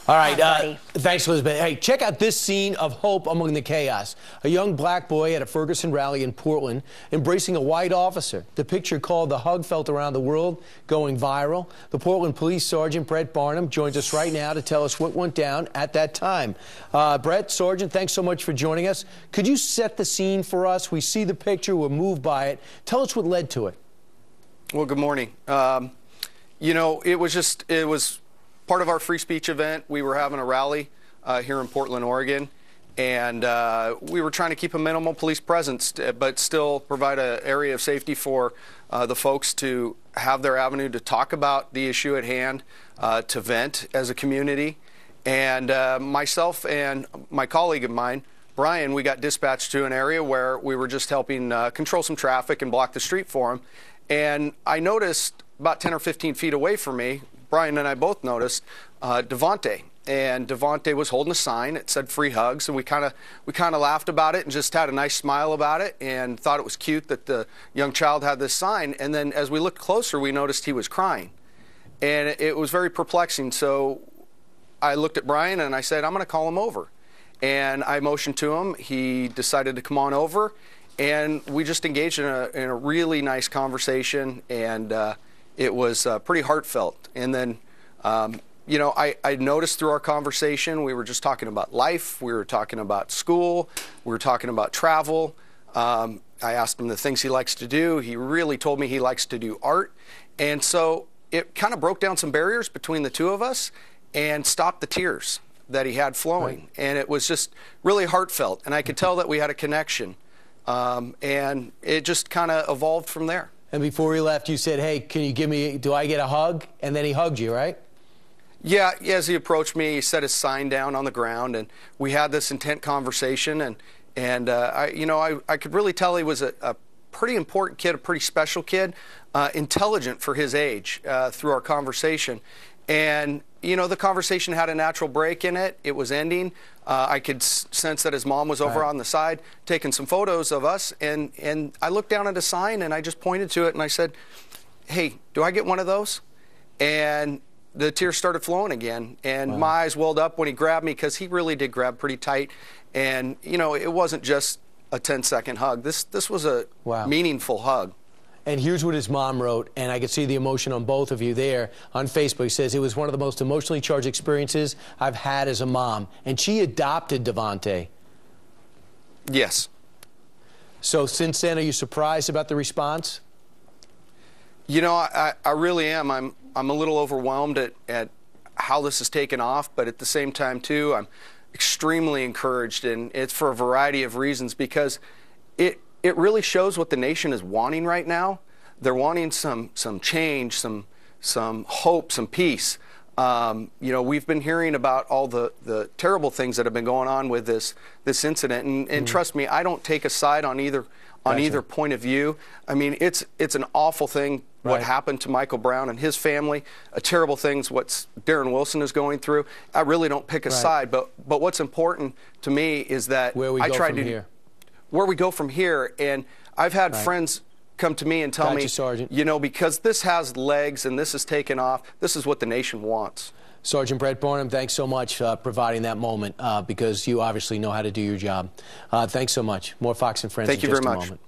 All right, thanks, Elizabeth. Hey, check out this scene of hope among the chaos. A young black boy at a Ferguson rally in Portland embracing a white officer. The picture, called "The Hug Felt Around the World," going viral. The Portland Police Sergeant Brett Barnum joins us right now to tell us what went down at that time. Brett, Sergeant, thanks so much for joining us. Could you set the scene for us? We see the picture, we're moved by it. Tell us what led to it. Well, good morning. You know, it was part of our free speech event. We were having a rally here in Portland, Oregon, and we were trying to keep a minimal police presence, but still provide an area of safety for the folks to have their avenue to talk about the issue at hand, to vent as a community. And myself and my colleague of mine, Brian, we got dispatched to an area where we were just helping control some traffic and block the street for him. And I noticed about 10 or 15 feet away from me, Brian and I both noticed Devontae, and Devontae was holding a sign. It said "Free Hugs," and we kind of laughed about it and just had a nice smile about it, and thought it was cute that the young child had this sign. And then as we looked closer, we noticed he was crying, and it was very perplexing. So I looked at Brian and I said, "I'm going to call him over," and I motioned to him. He decided to come on over, and we just engaged in a really nice conversation, and it was pretty heartfelt. And then, you know, I noticed through our conversation, we were just talking about life, we were talking about school, we were talking about travel. I asked him the things he likes to do. He really told me he likes to do art. And so it kind of broke down some barriers between the two of us and stopped the tears that he had flowing. Right. And it was just really heartfelt. And I could tell that we had a connection. And it just kind of evolved from there. And before he left, you said, "Hey, can you give me, do I get a hug?" And then he hugged you, right? Yeah, as he approached me, he set his sign down on the ground, and we had this intent conversation. And I could really tell he was a pretty important kid, a pretty special kid, intelligent for his age through our conversation. And, you know, the conversation had a natural break in it. It was ending. I could sense that his mom was over on the side taking some photos of us. And I looked down at a sign and I just pointed to it and I said, "Hey, do I get one of those?" And the tears started flowing again. And my eyes welled up when he grabbed me, because he really did grab pretty tight. And, you know, it wasn't just a 10-second hug. This was a meaningful hug. And here's what his mom wrote, and I could see the emotion on both of you there on Facebook. He says, "It was one of the most emotionally charged experiences I've had as a mom." And she adopted Devontae. Yes. So since then, are you surprised about the response? You know, I really am. I'm a little overwhelmed at how this has taken off, but at the same time, too, I'm extremely encouraged, and it's for a variety of reasons, because it really shows what the nation is wanting right now. They're wanting some change, some hope, some peace. You know, we've been hearing about all the terrible things that have been going on with this incident, and trust me, I don't take a side on either point of view. I mean, it's an awful thing what happened to Michael Brown and his family. A terrible thing's what Darren Wilson is going through. I really don't pick a side, but what's important to me is that where we go from here. And I've had friends come to me and tell me, Sergeant, you know, because this has legs and this has taken off, this is what the nation wants. Sergeant Brett Barnum, thanks so much for providing that moment, because you obviously know how to do your job. Thanks so much. More Fox and Friends in just a moment.